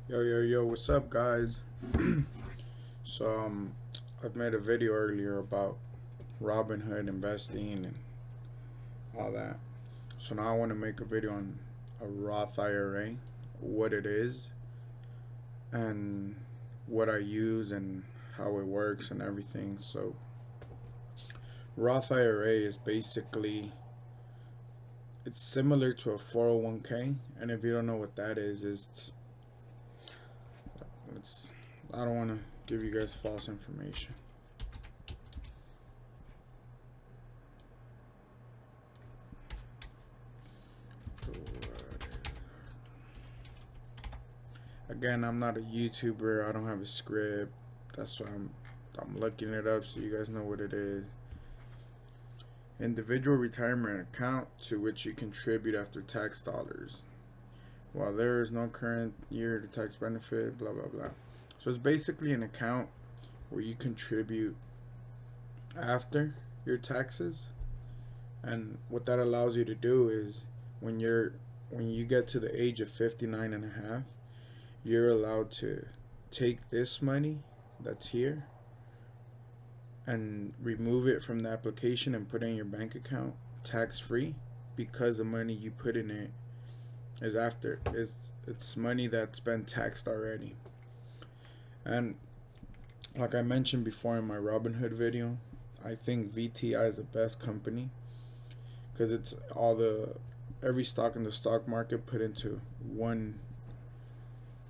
Yo, what's up, guys? So, I've made a video earlier about Robinhood investing and all that. So now I want to make a video on a Roth IRA, what it is, and what I use and how it works and everything. So, Roth IRA is basically it's similar to a 401k, and if you don't know what that is, it's I don't want to give you guys false information. Again, I'm not a YouTuber. I don't have a script. That's why I'm looking it up so you guys know what it is. Individual retirement account to which you contribute after tax dollars. While there is no current year to tax benefit, blah blah blah. So it's basically an account where you contribute after your taxes, and what that allows you to do is when you get to the age of 59 and a half, you're allowed to take this money that's here and remove it from the application and put it in your bank account tax free, because the money you put in it is after it's money that's been taxed already. And like I mentioned before in my Robinhood video, I think VTI is the best company because it's every stock in the stock market put into one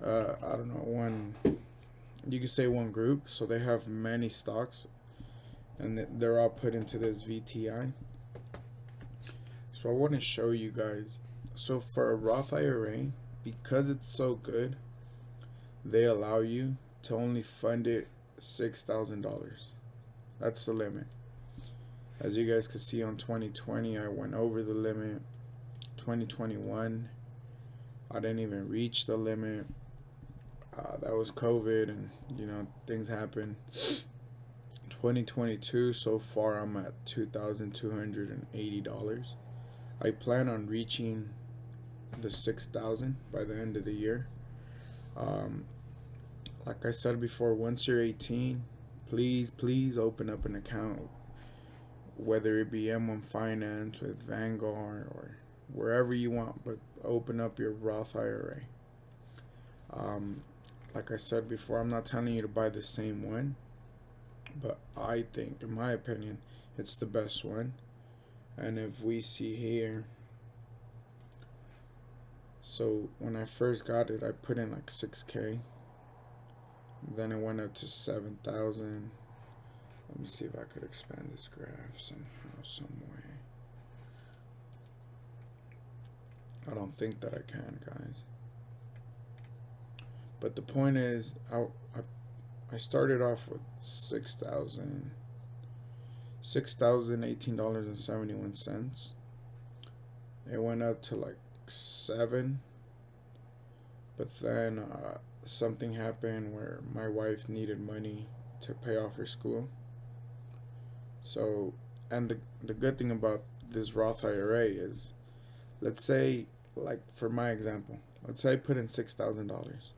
I don't know, one, you could say one group. So they have many stocks and they're all put into this VTI. So I want to show you guys. So for a Roth IRA, because it's so good, they allow you to only fund it $6,000. That's the limit. As you guys can see, on 2020 I went over the limit. 2021 I didn't even reach the limit. That was COVID, and things happen. 2022 so far I'm at $2,280. I plan on reaching the 6,000 by the end of the year. Like I said before, once you're 18, please open up an account, whether it be M1 Finance, with Vanguard, or wherever you want, but open up your Roth IRA. Like I said before, I'm not telling you to buy the same one, but I think, in my opinion, it's the best one. And if we see here, so when I first got it, I put in like 6K. Then it went up to 7,000. Let me see if I could expand this graph somehow, some way. I don't think that I can, guys. But the point is, I started off with $6,018.71. It went up to like 7, but then something happened where my wife needed money to pay off her school. So, and the good thing about this Roth IRA is, let's say, like for my example, let's say I put in $6,000.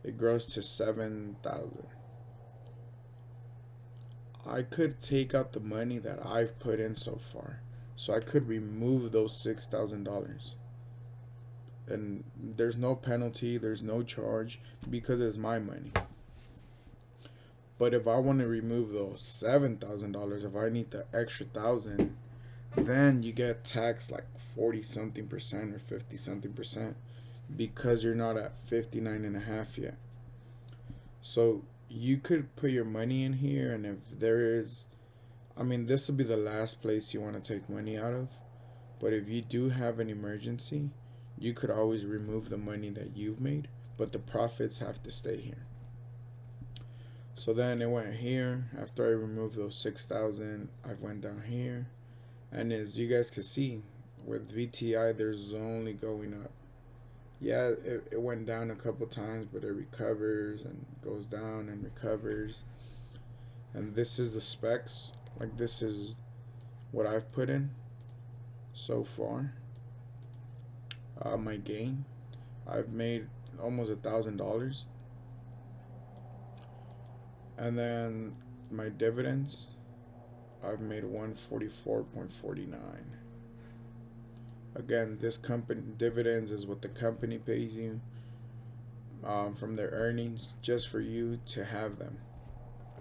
It grows to 7,000. I could take out the money that I've put in so far, so I could remove those $6,000, and there's no penalty, there's no charge, because it's my money. But if I want to remove those $7,000, if I need the extra 1,000, then you get taxed like 40 something percent or 50 something percent, because you're not at 59 and a half yet. So you could put your money in here, and if there is, this will be the last place you want to take money out of. But if you do have an emergency, you could always remove the money that you've made, but the profits have to stay here. So then it went here. After I removed those 6,000, I went down here, and as you guys can see, with VTI, there's only going up. Yeah, it went down a couple times, but it recovers and goes down and recovers. And this is the specs. Like, this is what I've put in so far. My gain, I've made almost $1,000. And then my dividends, I've made 144.49. Again, this company dividends is what the company pays you from their earnings just for you to have them.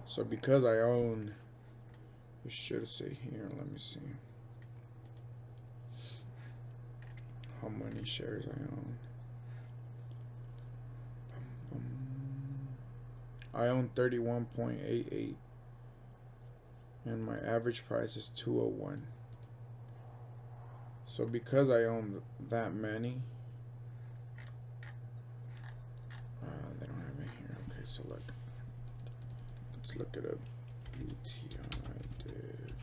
So because I own, it should say here, let me see how many shares I own. I own 31.88 and my average price is 201. So because I own that many, they don't have it here. Okay, so let's look at a BTI div.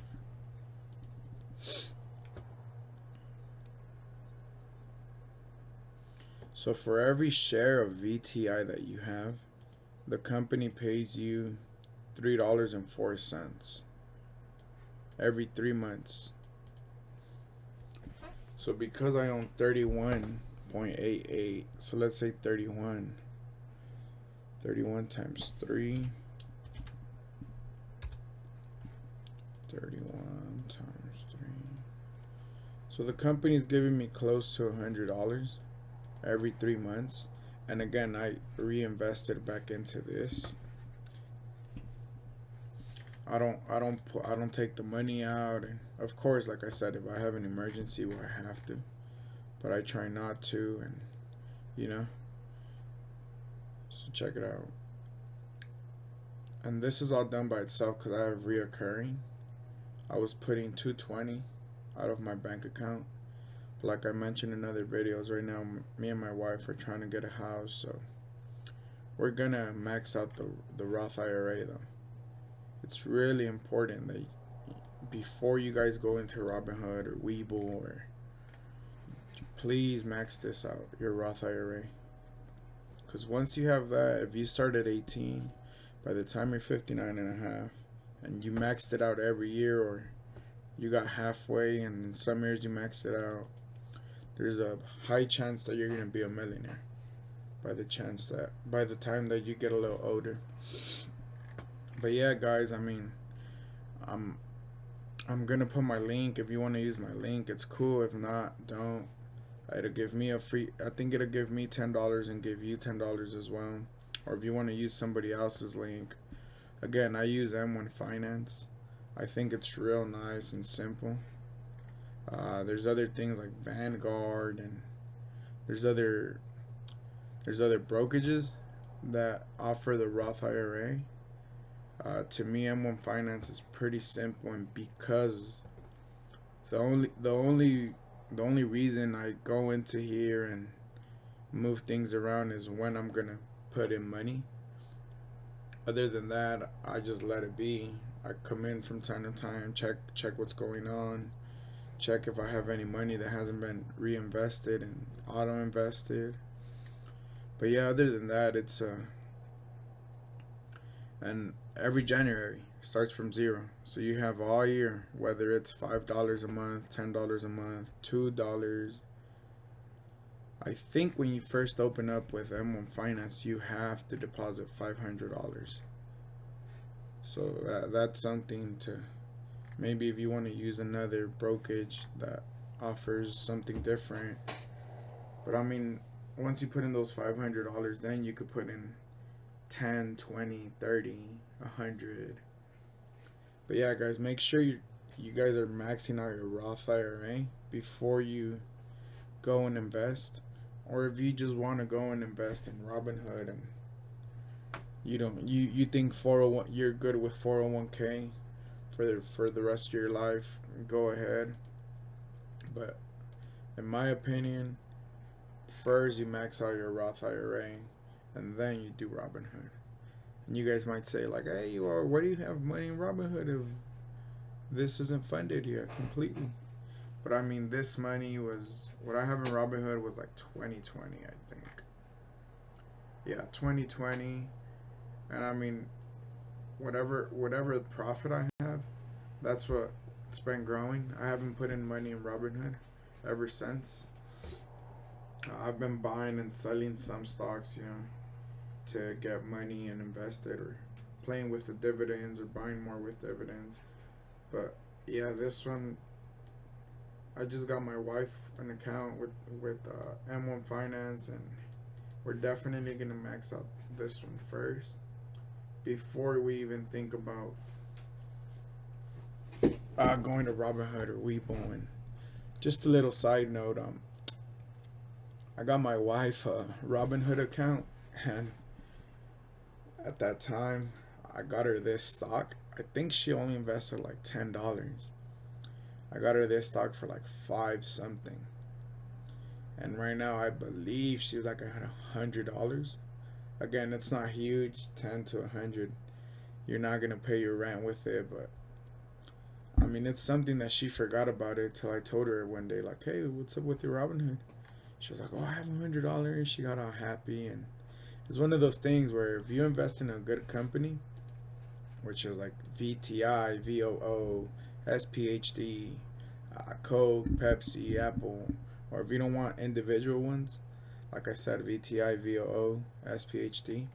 So for every share of VTI that you have, the company pays you $3.04 every 3 months. So because I own 31.88, so let's say 31 times 3, 31 times 3. So the company is giving me close to $100 every 3 months. And again, I reinvested back into this. I don't take the money out, and of course, like I said, if I have an emergency, well, I have to, but I try not to, and so check it out. And this is all done by itself because I have reoccurring. I was putting $220 out of my bank account, but like I mentioned in other videos, right now me and my wife are trying to get a house, so we're gonna max out the Roth IRA though. It's really important that before you guys go into Robinhood or Webull, or please max this out, your Roth IRA. Because once you have that, if you start at 18, by the time you're 59 and a half, and you maxed it out every year, or you got halfway and in some years you maxed it out, there's a high chance that you're going to be a millionaire by the time that you get a little older. But yeah, guys, I mean, I'm gonna put my link. If you want to use my link, it's cool. If not, don't. It'll give me a free. I think it'll give me $10 and give you $10 as well. Or if you want to use somebody else's link, again, I use M1 Finance. I think it's real nice and simple. There's other things like Vanguard, and there's other brokerages that offer the Roth IRA. To me, M1 Finance is pretty simple, and because the only reason I go into here and move things around is when I'm gonna put in money. Other than that, I just let it be. I come in from time to time, check what's going on, check if I have any money that hasn't been reinvested and auto invested. But yeah, other than that, it's and every January starts from zero, so you have all year, whether it's $5 a month, $10 a month, $2. I think when you first open up with M1 Finance, you have to deposit $500. So that's something to, maybe if you want to use another brokerage that offers something different. But I mean, once you put in those $500, then you could put in 10, 20, 30, 100. But yeah, guys, make sure you guys are maxing out your Roth IRA before you go and invest. Or if you just want to go and invest in Robinhood and you think 401, you're good with 401k for the rest of your life, go ahead. But in my opinion, first you max out your Roth IRA, and then you do Robinhood. And you guys might say like, hey, where do you have money in Robinhood if this isn't funded yet completely? But I mean, this money was, what I have in Robinhood was like 2020, I think. Yeah, 2020. And I mean, whatever profit I have, that's what it's been growing. I haven't put in money in Robinhood ever since. I've been buying and selling some stocks, to get money and invest it, or playing with the dividends or buying more with dividends. But yeah, this one, I just got my wife an account with M1 Finance, and we're definitely gonna max out this one first before we even think about going to Robinhood or Webull. And just a little side note, I got my wife a Robinhood account, and at that time, I got her this stock. I think she only invested like $10. I got her this stock for like five something, and right now I believe she's like at $100. Again, it's not huge, 10 to 100. You're not gonna pay your rent with it, but I mean it's something that she forgot about it till I told her one day, like, hey, what's up with your Robinhood? She was like, oh, I have $100. She got all happy, and it's one of those things where if you invest in a good company, which is like VTI, VOO, SPHD, Coke, Pepsi, Apple, or if you don't want individual ones, like I said, VTI, VOO, SPHD,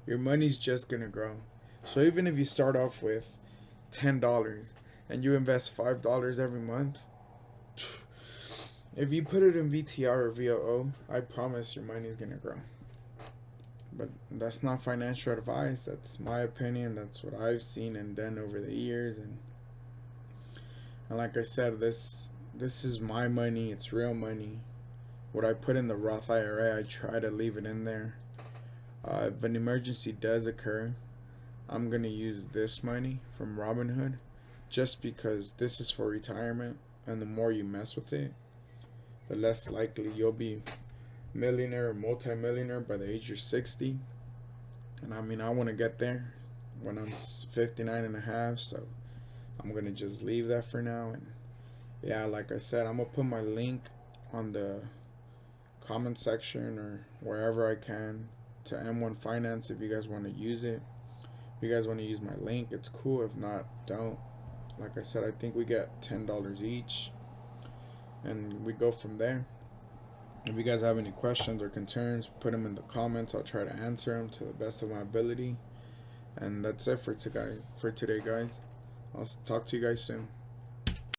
your money's just gonna grow. So even if you start off with $10 and you invest $5 every month, if you put it in VTR or VOO, I promise your money's gonna grow. But that's not financial advice. That's my opinion. That's what I've seen and done over the years. And like I said, this is my money. It's real money. What I put in the Roth IRA, I try to leave it in there. If an emergency does occur, I'm gonna use this money from Robinhood, just because this is for retirement. And the more you mess with it, the less likely you'll be millionaire or multi-millionaire by the age you're 60. And I mean, I want to get there when I'm 59 and a half, so I'm going to just leave that for now. And yeah, like I said, I'm going to put my link on the comment section or wherever I can to M1 Finance if you guys want to use it. If you guys want to use my link, it's cool. If not, don't. Like I said, I think we get $10 each, and we go from there. If you guys have any questions or concerns, put them in the comments. I'll try to answer them to the best of my ability. And that's it for today, guys. I'll talk to you guys soon.